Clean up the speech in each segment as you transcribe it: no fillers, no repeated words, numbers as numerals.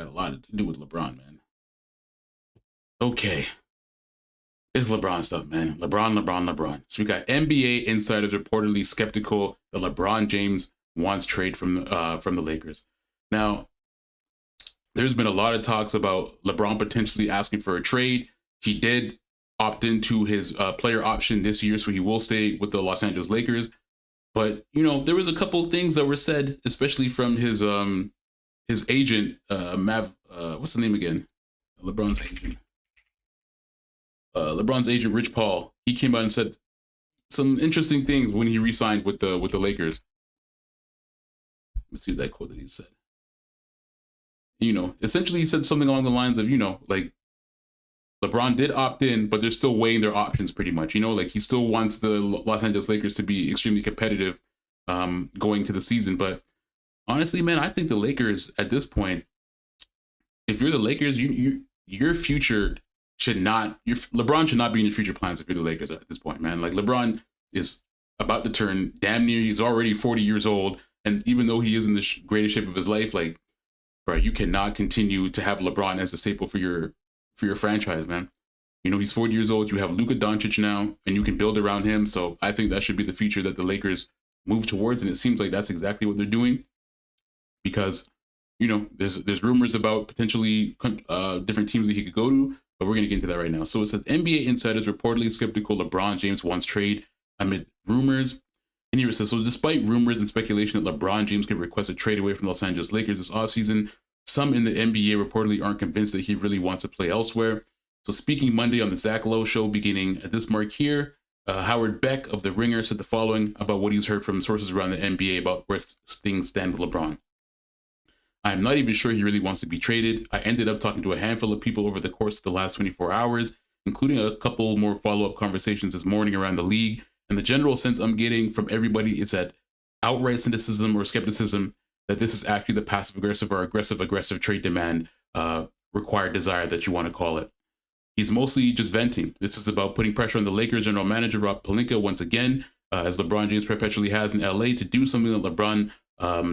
got a lot to do with LeBron, man. Okay. It's LeBron stuff, man. LeBron. So we got NBA insiders reportedly skeptical that LeBron James wants trade from the Lakers. Now, there's been a lot of talks about LeBron potentially asking for a trade. He did opt into his player option this year, so he will stay with the Los Angeles Lakers. But there was a couple of things that were said, especially from his agent, Mav. What's the name again? LeBron's agent. LeBron's agent, Rich Paul. He came out and said some interesting things when he re-signed with the Lakers. Let's see that quote that he said. Essentially he said something along the lines of, like LeBron did opt in, but they're still weighing their options pretty much. Like he still wants the Los Angeles Lakers to be extremely competitive going to the season. But honestly, man, I think the Lakers at this point, if you're the Lakers, your future LeBron should not be in your future plans if you're the Lakers at this point, man. Like LeBron is about to turn damn near, he's already 40 years old. And even though he is in the greatest shape of his life, like, bro, you cannot continue to have LeBron as the staple for your franchise, man. He's 40 years old. You have Luka Doncic now, and you can build around him. So I think that should be the future that the Lakers move towards. And it seems like that's exactly what they're doing because, there's rumors about potentially different teams that he could go to. But we're going to get into that right now. So it says NBA insiders reportedly skeptical LeBron James wants trade amid rumors. And here it says, so despite rumors and speculation that LeBron James could request a trade away from the Los Angeles Lakers this offseason, some in the NBA reportedly aren't convinced that he really wants to play elsewhere. So speaking Monday on the Zach Lowe show, beginning at this mark here, Howard Beck of The Ringer said the following about what he's heard from sources around the NBA about where things stand with LeBron. I'm not even sure he really wants to be traded. I ended up talking to a handful of people over the course of the last 24 hours, including a couple more follow-up conversations this morning around the league. And the general sense I'm getting from everybody is that outright cynicism or skepticism that this is actually the passive-aggressive or aggressive trade demand, required desire that you want to call it. He's mostly just venting. This is about putting pressure on the Lakers general manager, Rob Pelinka, once again, as LeBron James perpetually has in LA, to do something that LeBron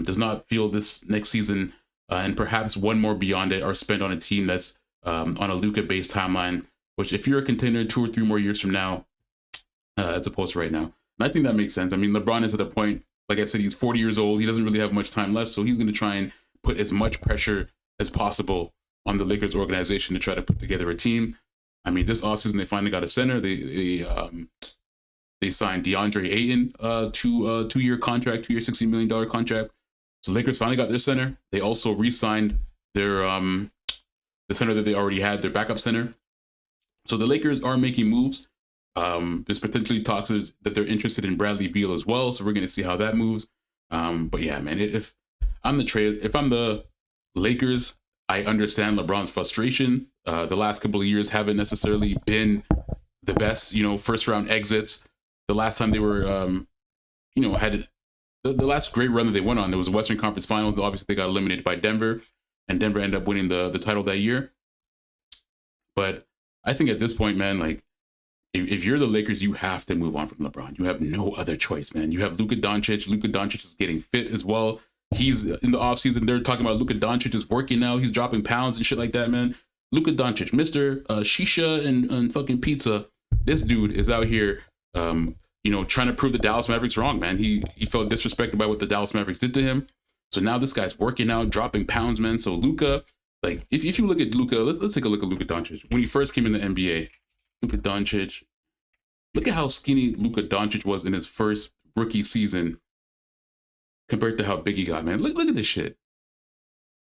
does not feel this next season, and perhaps one more beyond it, are spent on a team that's on a Luka-based timeline, which if you're a contender 2 or 3 more years from now, as opposed to right now. And I think that makes sense. I mean, LeBron is at a point, like I said, he's 40 years old. He doesn't really have much time left, so he's going to try and put as much pressure as possible on the Lakers organization to try to put together a team. I mean, this offseason, they finally got a center. They signed DeAndre Ayton to a 2-year contract, $16 million contract. So Lakers finally got their center. They also re-signed their the center that they already had, their backup center. So the Lakers are making moves. There's potentially talks that they're interested in Bradley Beal as well. So we're going to see how that moves. But yeah, man, if I'm the Lakers, I understand LeBron's frustration. The last couple of years haven't necessarily been the best, first round exits. The last time they were, had the last great run that they went on, it was the Western Conference Finals. Obviously, they got eliminated by Denver, and Denver ended up winning the title that year. But I think at this point, man, like, if you're the Lakers, you have to move on from LeBron. You have no other choice, man. You have Luka Doncic. Luka Doncic is getting fit as well. He's in the offseason. They're talking about Luka Doncic is working now. He's dropping pounds and shit like that, man. Luka Doncic, Mr. Shisha and fucking pizza. This dude is out here, trying to prove the Dallas Mavericks wrong, man. He felt disrespected by what the Dallas Mavericks did to him. So now this guy's working out, dropping pounds, man. So Luka, like, if you look at Luka, let's take a look at Luka Doncic. When he first came in the NBA, Luka Doncic, look at how skinny Luka Doncic was in his first rookie season compared to how big he got, man. Look at this shit.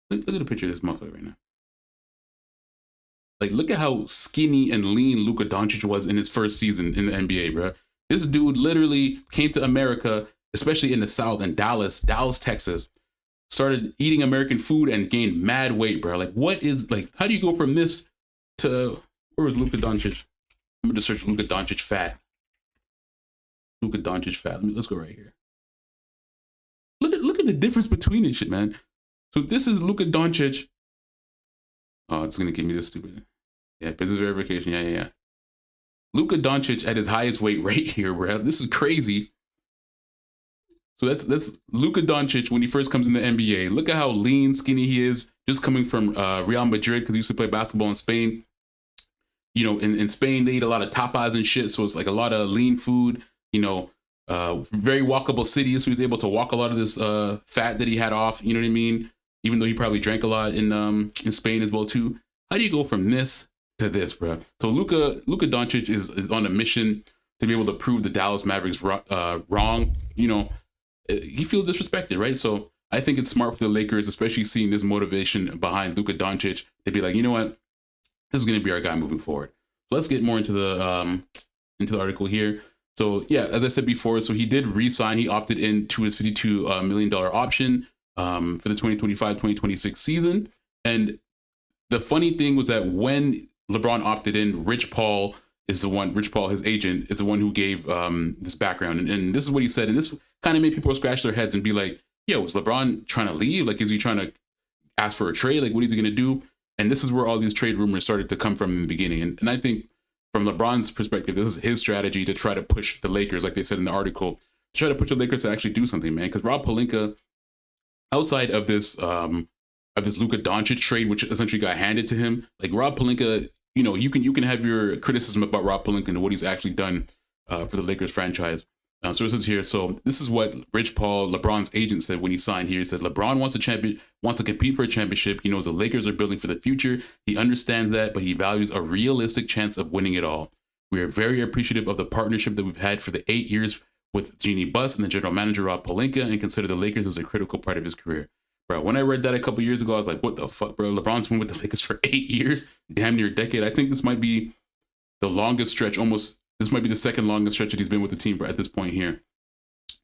Look at the picture of this motherfucker right now. Like, look at how skinny and lean Luka Doncic was in his first season in the NBA, bro. This dude literally came to America, especially in the South, in Dallas, Texas, started eating American food and gained mad weight, bro. Like, how do you go from this to, where was Luka Doncic? I'm going to search Luka Doncic fat. Luka Doncic fat. Let's go right here. Look at the difference between this shit, man. So this is Luka Doncic. Oh, it's going to give me this stupid. Yeah, business verification. Yeah. Luka Doncic at his highest weight right here, bro. This is crazy. So that's Luka Doncic when he first comes in the NBA. Look at how lean, skinny he is, just coming from Real Madrid because he used to play basketball in Spain. In Spain, they eat a lot of tapas and shit. So it's like a lot of lean food, very walkable city. So he was able to walk a lot of this fat that he had off. You know what I mean? Even though he probably drank a lot in Spain as well, too. How do you go from this to this, bro? So Luka Doncic is on a mission to be able to prove the Dallas Mavericks wrong. He feels disrespected, right? So I think it's smart for the Lakers, especially seeing this motivation behind Luka Doncic, to be like, you know what? This is going to be our guy moving forward. So let's get more into the article here. So yeah, as I said before, so he did re-sign. He opted into his $52 million option for the 2025-2026 season. And the funny thing was that when LeBron opted in, Rich Paul, his agent, is the one who gave this background. And this is what he said. And this kind of made people scratch their heads and be like, yo, is LeBron trying to leave? Like, is he trying to ask for a trade? Like, what is he going to do? And this is where all these trade rumors started to come from in the beginning. And I think from LeBron's perspective, this is his strategy to try to push the Lakers, like they said in the article, to try to push the Lakers to actually do something, man. Because Rob Pelinka, outside of this Luka Doncic trade, which essentially got handed to him, like Rob Pelinka, you can have your criticism about Rob Pelinka and what he's actually done for the Lakers franchise. So it says here, so this is what Rich Paul, LeBron's agent, said when he signed here. He said, LeBron wants to compete for a championship. He knows the Lakers are building for the future. He understands that, but he values a realistic chance of winning it all. We are very appreciative of the partnership that we've had for the 8 years with Jeannie Buss and the general manager, Rob Pelinka, and consider the Lakers as a critical part of his career. Bro, when I read that a couple years ago, I was like, what the fuck, bro? LeBron's been with the Lakers for 8 years, damn near a decade. I think this might be the longest stretch, this might be the second longest stretch that he's been with the team at this point here. And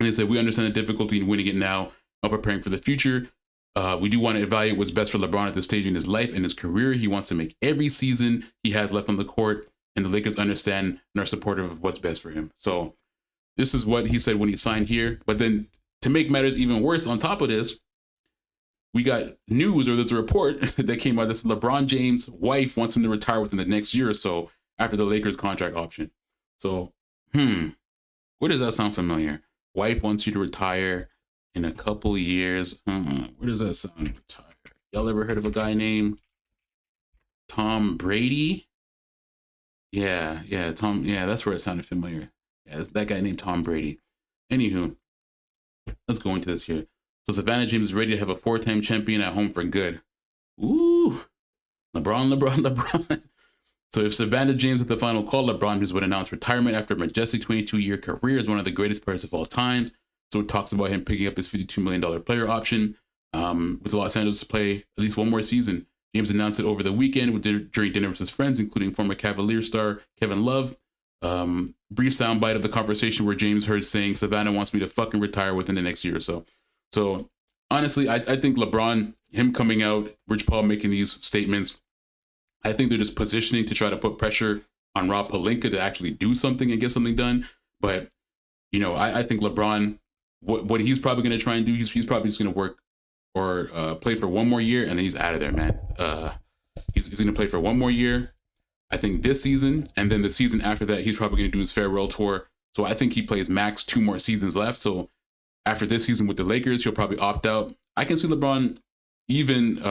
they said, we understand the difficulty in winning it now while preparing for the future. We do want to evaluate what's best for LeBron at this stage in his life and his career. He wants to make every season he has left on the court, and the Lakers understand and are supportive of what's best for him. So this is what he said when he signed here. But then to make matters even worse, on top of this, we got news, or there's a report that came out that says LeBron James' wife wants him to retire within the next year or so after the Lakers contract option. So, where does that sound familiar? Wife wants you to retire in a couple years. Where does that sound? Retire. Y'all ever heard of a guy named Tom Brady? Yeah, Tom. Yeah, that's where it sounded familiar. Yeah, it's that guy named Tom Brady. Anywho, let's go into this here. So Savannah James is ready to have a 4-time champion at home for good. Ooh, LeBron. So if Savannah James at the final call, LeBron James would announce retirement after a majestic 22-year career as one of the greatest players of all time. So it talks about him picking up his $52 million player option with Los Angeles to play at least one more season. James announced it over the weekend during dinner with his friends, including former Cavalier star Kevin Love. Brief soundbite of the conversation where James heard saying, Savannah wants me to fucking retire within the next year or so. So honestly, I think LeBron, him coming out, Rich Paul making these statements, I think they're just positioning to try to put pressure on Rob Pelinka to actually do something and get something done. But, I think LeBron, what he's probably going to try and do, he's probably just going to work or play for one more year, and then he's out of there, man. He's going to play for one more year, I think this season, and then the season after that, he's probably going to do his farewell tour. So I think he plays max 2 more seasons left. So after this season with the Lakers, he'll probably opt out. I can see LeBron, even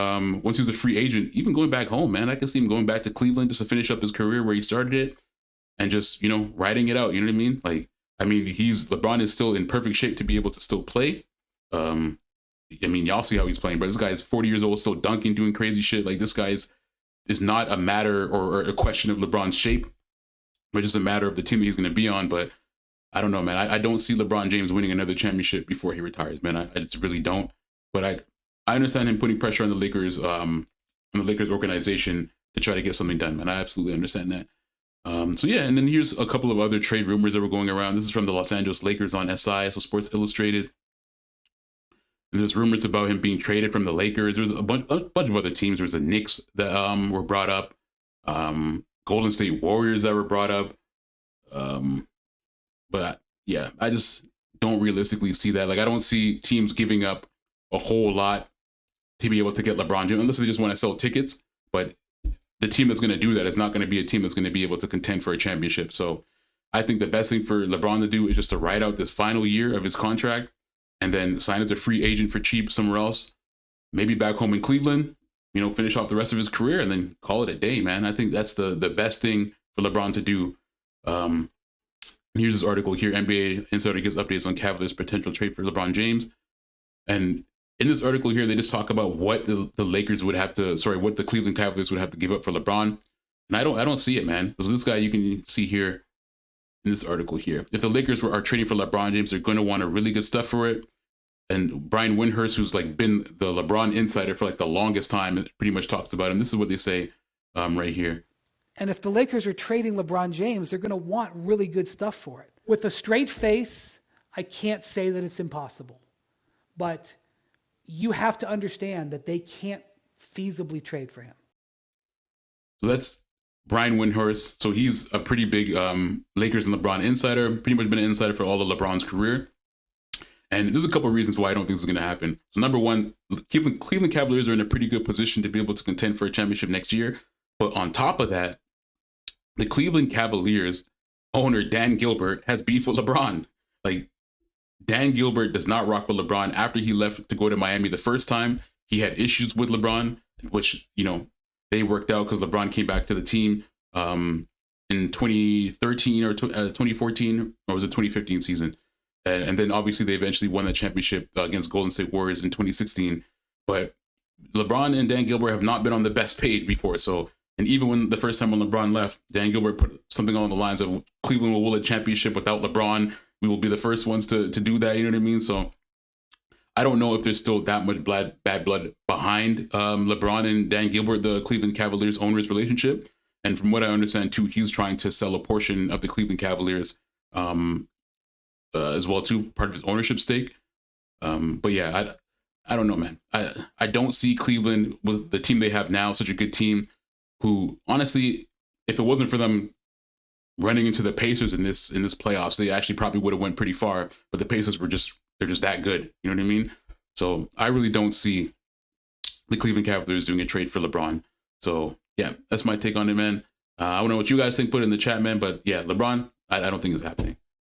once he was a free agent, even going back home, man. I can see him going back to Cleveland just to finish up his career where he started it and just, riding it out. You know what I mean? LeBron is still in perfect shape to be able to still play. Y'all see how he's playing, but this guy is 40 years old, still dunking, doing crazy shit. Like, this guy is not a matter or a question of LeBron's shape, but just a matter of the team that he's going to be on. But I don't know, man. I don't see LeBron James winning another championship before he retires, man. I just really don't. But I understand him putting pressure on the Lakers, organization to try to get something done, man. I absolutely understand that. So yeah, and then here's a couple of other trade rumors that were going around. This is from the Los Angeles Lakers on SI, so Sports Illustrated. And there's rumors about him being traded from the Lakers. There's a bunch of other teams. There's the Knicks that were brought up, Golden State Warriors that were brought up. But yeah, I just don't realistically see that. Like, I don't see teams giving up a whole lot to be able to get LeBron James, unless they just want to sell tickets. But the team that's going to do that is not going to be a team that's going to be able to contend for a championship. So I think the best thing for LeBron to do is just to ride out this final year of his contract and then sign as a free agent for cheap somewhere else, maybe back home in Cleveland, finish off the rest of his career and then call it a day, man. I think that's the best thing for LeBron to do. Here's this article here. NBA Insider gives updates on Cavaliers' potential trade for LeBron James. And in this article here, they just talk about what the what the Cleveland Cavaliers would have to give up for LeBron. And I don't see it, man. So this guy, you can see here in this article here, if the Lakers are trading for LeBron James, they're going to want a really good stuff for it. And Brian Windhorst, who's like been the LeBron insider for like the longest time, pretty much talks about him. This is what they say right here. And if the Lakers are trading LeBron James, they're going to want really good stuff for it. With a straight face, I can't say that it's impossible. But you have to understand that they can't feasibly trade for him. So that's Brian Windhorst. So he's a pretty big Lakers and LeBron insider, pretty much been an insider for all of LeBron's career. And there's a couple of reasons why I don't think this is going to happen. So number one, Cleveland Cavaliers are in a pretty good position to be able to contend for a championship next year. But on top of that, the Cleveland Cavaliers owner, Dan Gilbert, has beef with LeBron. Like, Dan Gilbert does not rock with LeBron. After he left to go to Miami the first time, he had issues with LeBron, which, they worked out because LeBron came back to the team in 2013 or 2014, or was it 2015 season? And then obviously they eventually won the championship against Golden State Warriors in 2016. But LeBron and Dan Gilbert have not been on the best page before. So, and even when the first time when LeBron left, Dan Gilbert put something along the lines of Cleveland will win a championship without LeBron. We will be the first ones to do that. You know what I mean? So I don't know if there's still that much bad blood behind LeBron and Dan Gilbert, the Cleveland Cavaliers owners relationship. And from what I understand too, he's trying to sell a portion of the Cleveland Cavaliers as well too, part of his ownership stake. But yeah, I don't know, man. I don't see Cleveland with the team they have now, such a good team, who honestly, if it wasn't for them running into the Pacers in this playoffs, they actually probably would have went pretty far. But the Pacers they're just that good. You know what I mean? So I really don't see the Cleveland Cavaliers doing a trade for LeBron. So yeah, that's my take on it, man. I don't know what you guys think. Put it in the chat, man. But yeah, LeBron, I don't think it's happening.